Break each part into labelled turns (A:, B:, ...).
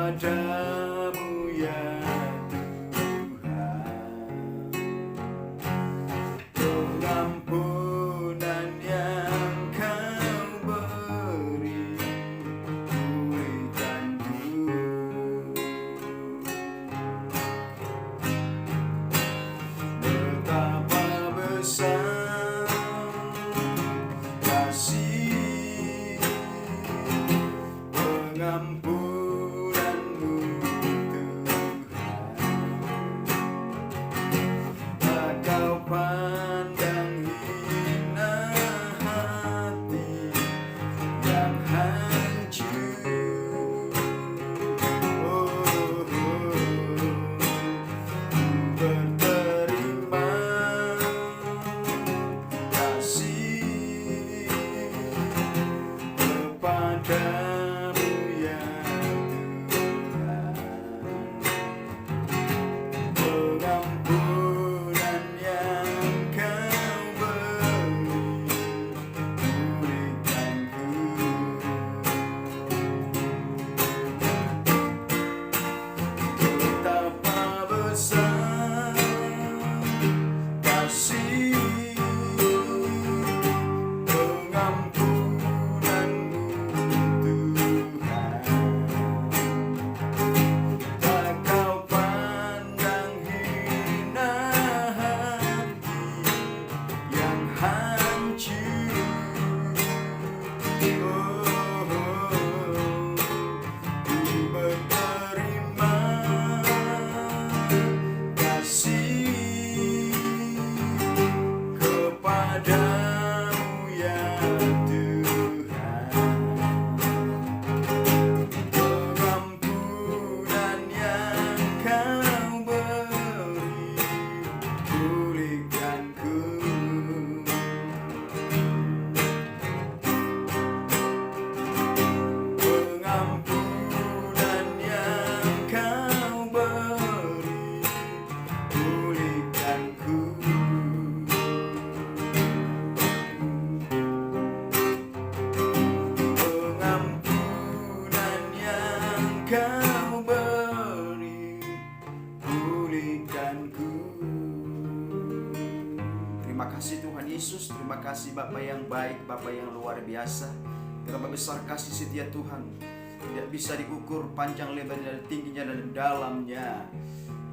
A: kepadamu ya pengampunan yang kau beri, berikan ku. Betapa besar kasih pengampunanmu Tuhan, tak kau pandang hina hati yang hancur. Oh, berterima kasih kepadamu ya Tuhan, pengampunan yang kau beri, berikan ku. Betapa besar kasih pengampunanmu Tuhan, tak kau pandang hina hati yang hancur. Ku berterima kasih kepadamu ya Tuhan, pengampunan yang kau beri, pulihkan ku. Pengampunan yang kau beri, pulihkan ku. Pengampunan yang kau beri, pulihkan ku. Terima kasih Tuhan Yesus, terima kasih Bapa yang baik, Bapa yang luar biasa. Betapa besar kasih setia Tuhan, tidak bisa diukur panjang lebarnya dan tingginya dan dalamnya.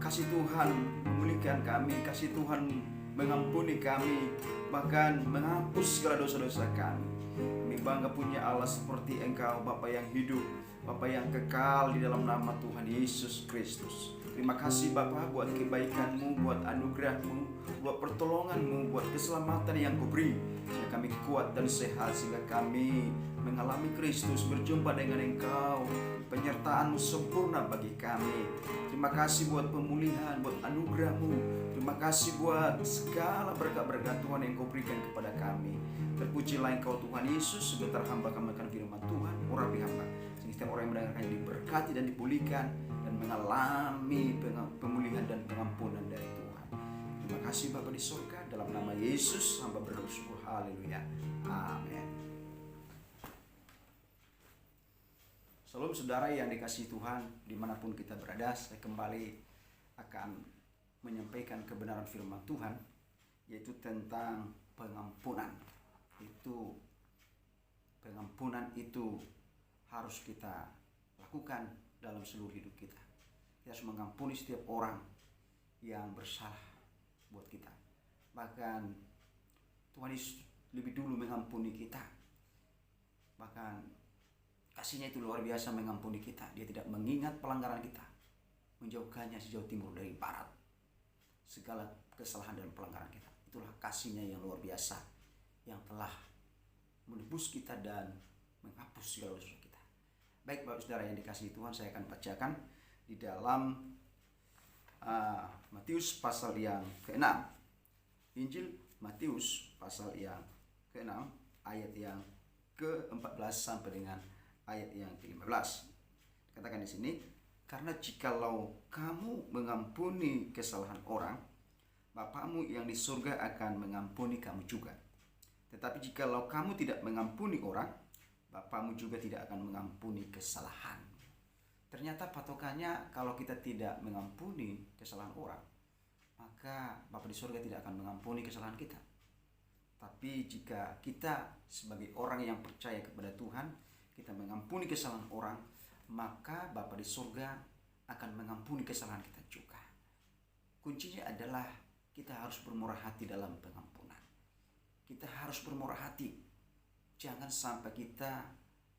A: Kasih Tuhan memulihkan kami, kasih Tuhan mengampuni kami, bahkan menghapus segala dosa-dosa kami. Kami bangga punya Allah seperti Engkau, Bapa yang hidup, Bapa yang kekal, di dalam nama Tuhan Yesus Kristus. Terima kasih Bapa buat kebaikan-Mu, buat anugerah-Mu, buat pertolongan-Mu, buat keselamatan yang Kau beri, sehingga kami kuat dan sehat, sehingga kami mengalami Kristus, berjumpa dengan Engkau, penyertaan-Mu sempurna bagi kami. Terima kasih buat pemulihan, buat anugerah-Mu. Terima kasih buat segala berkat-berkat Tuhan yang Kau berikan kepada kami. Terpujilah Engkau Tuhan Yesus. Sebentar hamba kami akan firman Tuhan, urapi hamba, sehingga setiap orang yang mendengarkannya diberkati dan dipulihkan dan mengalami pemulihan dan pengampunan dari Tuhan. Terima kasih Bapa di surga, dalam nama Yesus hamba bersyukur. Haleluya, amin. Salam saudara yang dikasihi Tuhan, dimanapun kita berada, saya kembali akan menyampaikan kebenaran firman Tuhan, yaitu tentang pengampunan. Pengampunan itu harus kita lakukan dalam seluruh hidup kita. Kita harus mengampuni setiap orang yang bersalah buat kita. Bahkan Tuhan Yesus lebih dulu mengampuni kita. Bahkan kasihnya itu luar biasa mengampuni kita. Dia tidak mengingat pelanggaran kita, menjauhkannya sejauh timur dari barat segala kesalahan dan pelanggaran kita. Itulah kasihnya yang luar biasa, yang telah menebus kita dan menghapus segala dosa kita. Baik Bapak Saudara yang dikasihi Tuhan, saya akan bacakan di dalam Matius pasal yang ke-6. Injil Matius pasal yang ke-6 ayat yang ke-14 sampai dengan ayat yang ke-15. Katakan di sini, karena jikalau kamu mengampuni kesalahan orang, Bapamu yang di surga akan mengampuni kamu juga. Tetapi jikalau kamu tidak mengampuni orang, Bapamu juga tidak akan mengampuni kesalahan. Ternyata patokannya kalau kita tidak mengampuni kesalahan orang, maka Bapa di surga tidak akan mengampuni kesalahan kita. Tapi jika kita sebagai orang yang percaya kepada Tuhan, kita mengampuni kesalahan orang, maka Bapa di surga akan mengampuni kesalahan kita juga. Kuncinya adalah kita harus bermurah hati dalam pengampunan. Kita harus bermurah hati. Jangan sampai kita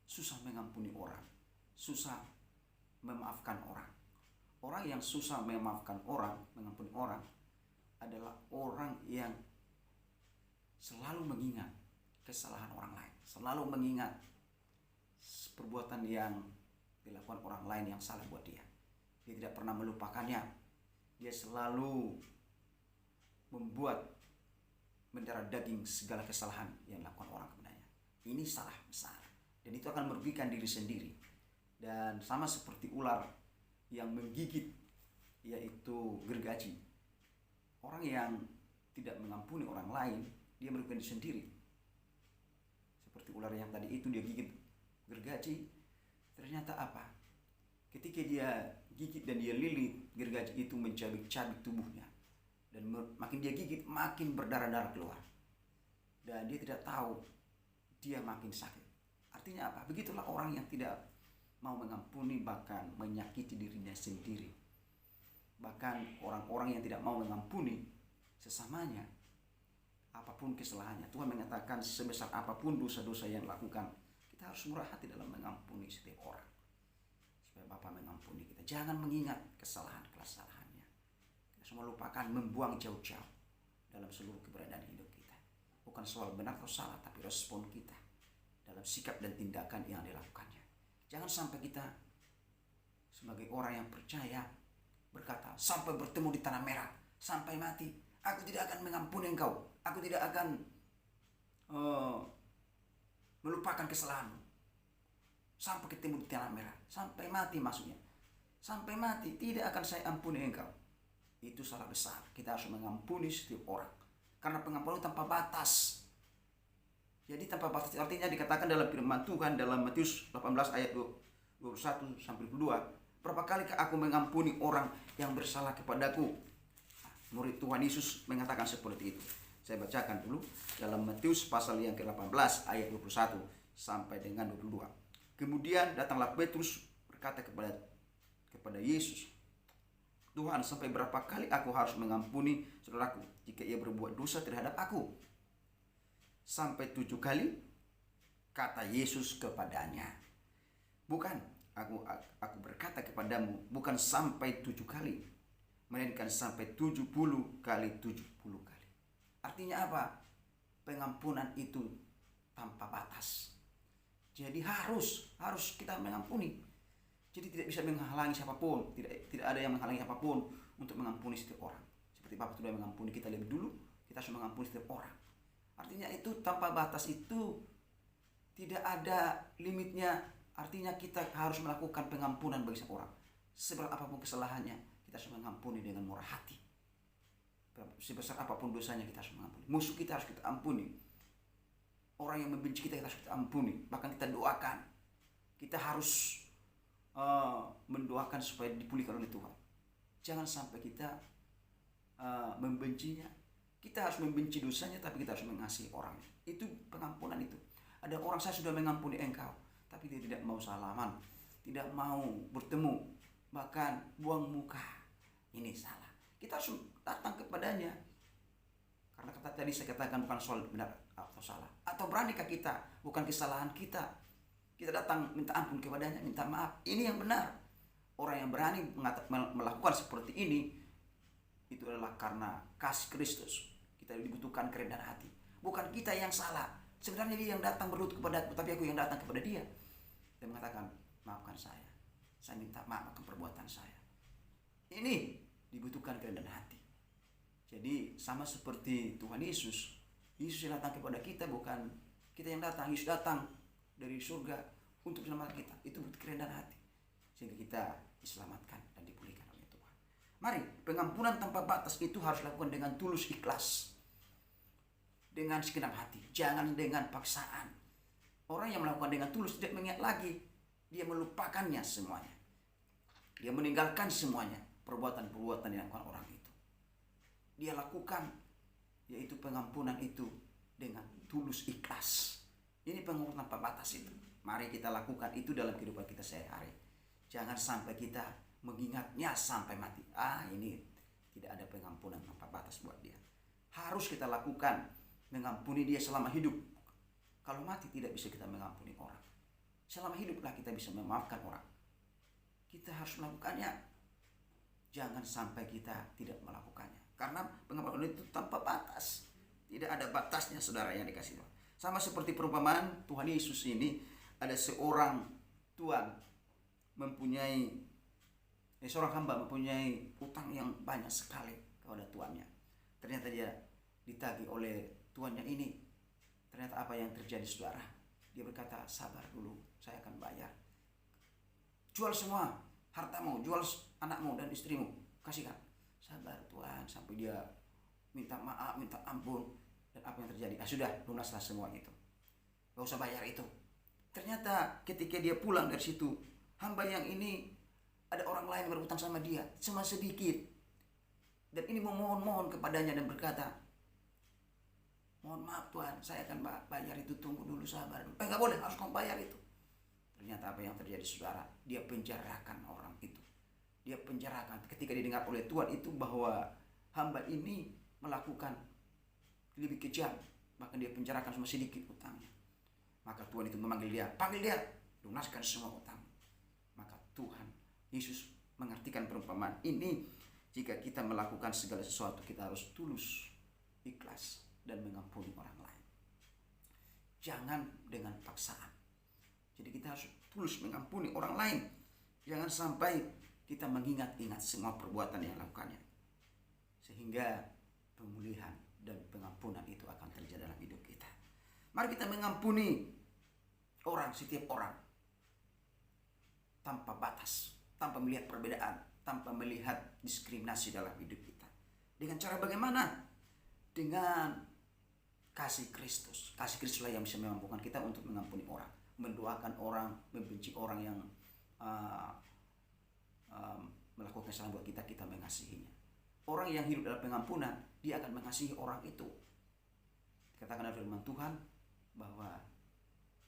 A: susah mengampuni orang, susah memaafkan orang. Orang yang susah memaafkan orang, mengampuni orang adalah orang yang selalu mengingat kesalahan orang lain, selalu mengingat perbuatan yang dilakukan orang lain yang salah buat dia. Dia tidak pernah melupakannya. Dia selalu membuat mendarah daging segala kesalahan yang dilakukan orang kepadanya. Ini salah besar, dan itu akan merugikan diri sendiri. Dan sama seperti ular yang menggigit, yaitu gergaji. Orang yang tidak mengampuni orang lain, dia merugikan diri sendiri. Seperti ular yang tadi itu, dia gigit gergaji. Ternyata apa? Ketika dia gigit dan dia lilit, gergaji itu mencabik-cabik tubuhnya. Dan makin dia gigit, makin berdarah-darah keluar. Dan dia tidak tahu, dia makin sakit. Artinya apa? Begitulah orang yang tidak mau mengampuni, bahkan menyakiti dirinya sendiri. Bahkan orang-orang yang tidak mau mengampuni sesamanya, apapun kesalahannya. Tuhan mengatakan sebesar apapun dosa-dosa yang dilakukan, kita harus murah hati dalam mengampuni setiap orang. Supaya Bapa mengampuni kita. Jangan mengingat kesalahannya. Kita semua lupakan, membuang jauh-jauh dalam seluruh keberadaan hidup kita. Bukan soal benar atau salah, tapi respon kita dalam sikap dan tindakan yang dilakukannya. Jangan sampai kita sebagai orang yang percaya berkata, sampai bertemu di tanah merah, sampai mati, aku tidak akan mengampuni engkau. Aku tidak akan melupakan kesalahanmu. Sampai ketemu di tanah merah, sampai mati maksudnya. Sampai mati tidak akan saya ampuni engkau. Itu salah besar. Kita harus mengampuni setiap orang. Karena pengampunan tanpa batas. Jadi tanpa batas artinya dikatakan dalam firman Tuhan dalam Matius 18 ayat 21 sampai 22. Berapa kali aku mengampuni orang yang bersalah kepadaku? Murid Tuhan Yesus mengatakan seperti itu. Saya bacakan dulu dalam Matius pasal yang ke-18 ayat 21 sampai dengan 22. Kemudian datanglah Petrus berkata kepada Yesus, Tuhan, sampai berapa kali aku harus mengampuni saudaraku jika ia berbuat dosa terhadap aku? Sampai 7 kali? Kata Yesus kepadanya. Bukan, aku berkata kepadamu, bukan sampai 7 kali, melainkan sampai 70 kali 70 kali. Artinya apa? Pengampunan itu tanpa batas. Jadi harus kita mengampuni. Jadi tidak bisa menghalangi siapapun, tidak ada yang menghalangi siapapun untuk mengampuni setiap orang. Seperti Bapak sudah mengampuni kita lebih dulu, kita harus mengampuni setiap orang. Artinya itu tanpa batas itu tidak ada limitnya. Artinya kita harus melakukan pengampunan bagi setiap orang. Seberat apapun kesalahannya, kita harus mengampuni dengan murah hati. Sebesar apapun dosanya, kita harus mengampuni. Musuh kita harus kita ampuni. Orang yang membenci kita harus kita ampuni. Bahkan kita doakan. Kita harus mendoakan supaya dipulihkan oleh Tuhan. Jangan sampai kita membencinya. Kita harus membenci dosanya, tapi kita harus mengasihi orangnya. Itu pengampunan itu. Ada orang, saya sudah mengampuni engkau, tapi dia tidak mau salaman, tidak mau bertemu, bahkan buang muka. Ini salah. Kita harus datang kepadanya. Karena kata tadi saya katakan bukan soal benar atau salah. Atau beranikah kita, bukan kesalahan kita. Kita datang minta ampun kepadanya, minta maaf. Ini yang benar. Orang yang berani melakukan seperti ini, itu adalah karena kasih Kristus. Kita dibutuhkan kerendahan hati. Bukan kita yang salah. Sebenarnya dia yang datang berlutut kepada aku, tapi aku yang datang kepada dia. Dia mengatakan, maafkan saya. Saya minta maaf akan perbuatan saya. Ini dibutuhkan kerendahan hati. Jadi sama seperti Tuhan Yesus. Yesus yang datang kepada kita, bukan kita yang datang. Yesus datang dari surga untuk menyelamatkan kita. Itu butuh kerendahan hati. Sehingga kita diselamatkan dan dipulihkan oleh Tuhan. Mari, pengampunan tanpa batas itu harus dilakukan dengan tulus ikhlas. Dengan segenap hati. Jangan dengan paksaan. Orang yang melakukan dengan tulus tidak mengingat lagi. Dia melupakannya semuanya. Dia meninggalkan semuanya, perbuatan-perbuatan yang dilakukan orang itu. Dia lakukan, yaitu pengampunan itu dengan tulus ikhlas. Ini pengampunan tanpa batas itu. Mari kita lakukan itu dalam kehidupan kita sehari-hari. Jangan sampai kita mengingatnya sampai mati. Ini tidak ada pengampunan tanpa batas buat dia. Harus kita lakukan, mengampuni dia selama hidup. Kalau mati tidak bisa kita mengampuni orang. Selama hiduplah kita bisa memaafkan orang. Kita harus melakukannya. Jangan sampai kita tidak melakukannya. Karena pengampunan itu tanpa batas. Tidak ada batasnya, saudara yang dikasih Tuhan. Sama seperti perumpamaan Tuhan Yesus ini, ada seorang tuan seorang hamba mempunyai utang yang banyak sekali kepada tuannya. Ternyata dia ditagih oleh tuannya ini. Ternyata apa yang terjadi, saudara? Dia berkata, sabar dulu, saya akan bayar. Jual semua hartamu, jual anakmu dan istrimu, kasihkan. Sabar Tuhan, sampai dia minta maaf, minta ampun. Dan apa yang terjadi? Sudah, lunaslah semua itu. Gak usah bayar itu. Ternyata ketika dia pulang dari situ, hamba yang ini, ada orang lain berutang sama dia, cuma sedikit. Dan ini memohon-mohon kepadanya dan berkata, mohon maaf Tuhan, saya akan bayar itu, tunggu dulu, sabar. Gak boleh, harus kamu bayar itu. Ternyata apa yang terjadi, saudara? Dia penjarakan orang itu. Dia penjarakan ketika didengar oleh Tuhan itu bahwa hamba ini melakukan lebih kejam. Bahkan dia penjarakan cuma sedikit utangnya. Maka Tuhan itu memanggil dia, panggil dia, lunaskan semua utang. Maka Tuhan Yesus mengartikan perumpamaan ini, jika kita melakukan segala sesuatu, kita harus tulus, ikhlas, dan mengampuni orang lain. Jangan dengan paksaan. Jadi kita harus tulus mengampuni orang lain. Jangan sampai kita mengingat-ingat semua perbuatan yang lakukannya. Sehingga pemulihan dan pengampunan itu akan terjadi dalam hidup kita. Mari kita mengampuni orang, setiap orang. Tanpa batas, tanpa melihat perbedaan, tanpa melihat diskriminasi dalam hidup kita. Dengan cara bagaimana? Dengan kasih Kristus. Kasih Kristuslah yang bisa memampukan kita untuk mengampuni orang, mendoakan orang, membenci orang yang melakukan kesalahan buat kita, kita mengasihinya. Orang yang hidup dalam pengampunan, dia akan mengasihi orang itu. Dikatakan dalam firman Tuhan bahwa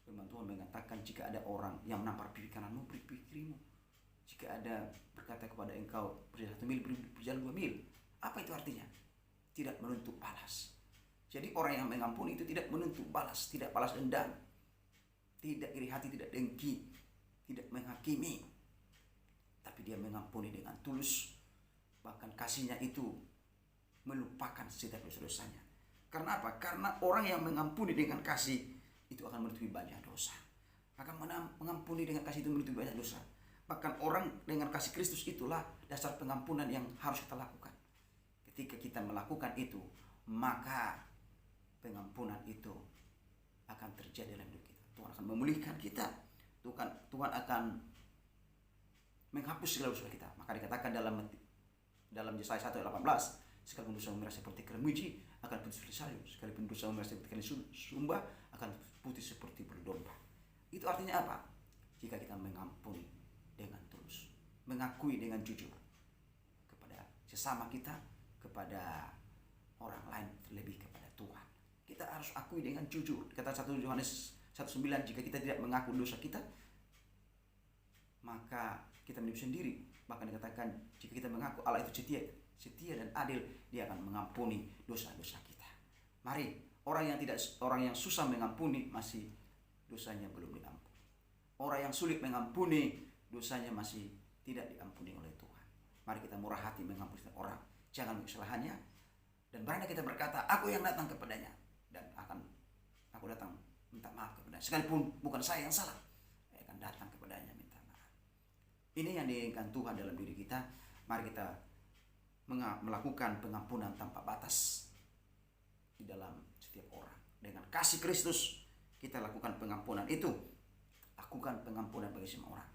A: firman Tuhan mengatakan, jika ada orang yang menampar pipi kananmu, beri pipi kirimu. Jika ada berkata kepada engkau, berjalan 1 mil, berjalan 2 mil. Apa itu artinya? Tidak menuntut balas. Jadi orang yang mengampuni itu tidak menuntut balas, tidak balas dendam, tidak iri hati, tidak dengki, tidak menghakimi. Tapi dia mengampuni dengan tulus. Bahkan kasihnya itu melupakan setiap dosa-dosanya. Karena apa? Karena orang yang mengampuni dengan kasih itu akan menutupi banyak dosa. Akan mengampuni dengan kasih itu menutupi banyak dosa. Bahkan orang dengan kasih Kristus itulah dasar pengampunan yang harus kita lakukan. Ketika kita melakukan itu, maka pengampunan itu akan terjadi dalam hidup kita. Tuhan akan memulihkan kita. Tuhan akan menghapus segala dosa kita. Maka dikatakan dalam Yesaya 1:18, sekalipun dosa merah seperti keruji akan putih seperti salju, sekalipun dosa merah seperti kain sumba akan putih seperti bulu domba. Itu artinya apa? Jika kita mengampuni dengan tulus, mengakui dengan jujur kepada sesama kita, kepada orang lain, terlebih kepada Tuhan. Kita harus akui dengan jujur. Kata 1 Yohanes 1:9, jika kita tidak mengaku dosa kita, maka kita menipu sendiri. Bahkan dikatakan, jika kita mengaku Allah itu setia dan adil, dia akan mengampuni dosa-dosa kita. Mari, orang yang susah mengampuni, masih dosanya belum diampuni. Orang yang sulit mengampuni, dosanya masih tidak diampuni oleh Tuhan. Mari kita murah hati mengampuni orang, jangan kesalahannya. Dan berani kita berkata, aku yang datang kepadanya, dan aku datang minta maaf kepadanya. Sekalipun bukan saya yang salah, saya akan datang kepadanya minta maaf. Ini yang diinginkan Tuhan dalam diri kita. Mari kita melakukan pengampunan tanpa batas di dalam setiap orang. Dengan kasih Kristus kita lakukan pengampunan itu. Lakukan pengampunan bagi semua orang.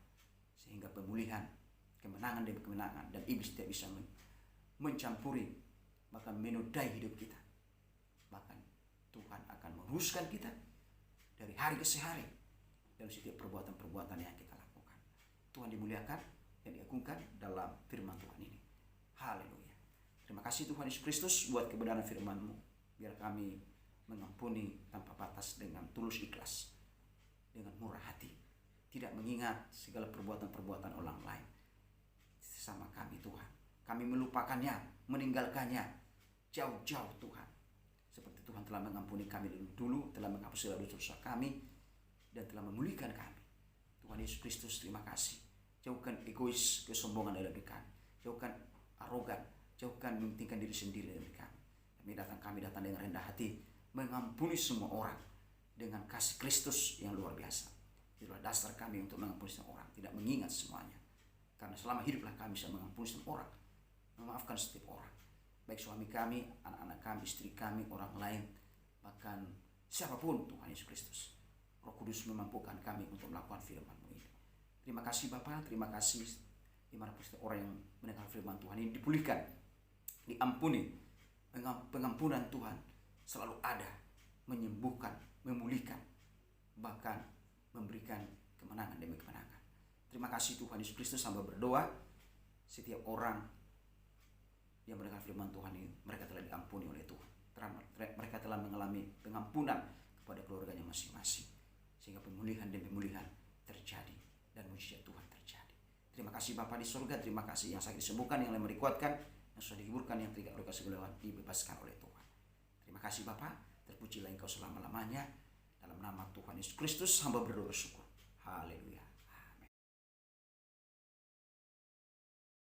A: Sehingga pemulihan, kemenangan demi kemenangan, dan iblis tidak bisa mencampuri, bahkan menodai hidup kita. Bahkan Tuhan akan menguruskan kita dari hari ke hari dalam setiap perbuatan-perbuatan yang kita lakukan. Tuhan dimuliakan. yang diagungkan dalam firman Tuhan ini. Haleluya. Terima kasih Tuhan Yesus Kristus buat kebenaran firman-Mu. Biar kami mengampuni tanpa batas dengan tulus ikhlas, dengan murah hati, tidak mengingat segala perbuatan-perbuatan orang lain sesama kami Tuhan. Kami melupakannya, meninggalkannya jauh-jauh Tuhan. Seperti Tuhan telah mengampuni kami dulu, telah menghapus segala dosa kami, dan telah memulihkan kami. Tuhan Yesus Kristus, terima kasih. Jauhkan egois, kesombongan dalam diri kami. Jauhkan arogan, jauhkan mementingkan diri sendiri dalam diri kami. Kami datang dengan rendah hati, mengampuni semua orang dengan kasih Kristus yang luar biasa. Itulah dasar kami untuk mengampuni semua orang, tidak mengingat semuanya. Karena selama hiduplah kami bisa mengampuni semua orang, memaafkan setiap orang. Baik suami kami, anak-anak kami, istri kami, orang lain, bahkan siapapun Tuhan Yesus Kristus. Roh Kudus memampukan kami untuk melakukan firman-Mu ini. Terima kasih Bapa, terima kasih dimanapun setiap orang yang mendengar firman Tuhan ini dipulihkan, diampuni. Pengampunan Tuhan selalu ada, menyembuhkan, memulihkan, bahkan memberikan kemenangan demi kemenangan. Terima kasih Tuhan Yesus Kristus. Hamba berdoa setiap orang yang mendengar firman Tuhan ini, mereka telah diampuni oleh Tuhan. Mereka telah mengalami pengampunan kepada keluarganya masing-masing, sehingga pemulihan demi pemulihan terjadi dan mujizat Tuhan terjadi. Terima kasih Bapa di surga, terima kasih yang sakit disembuhkan, yang lemah dikuatkan, yang sudah dihiburkan, yang tidak oleh kasih Tuhan dibebaskan oleh Tuhan. Terima kasih Bapa, terpujilah Engkau selama-lamanya. Dalam nama Tuhan Yesus Kristus hamba berdoa bersyukur. Haleluya.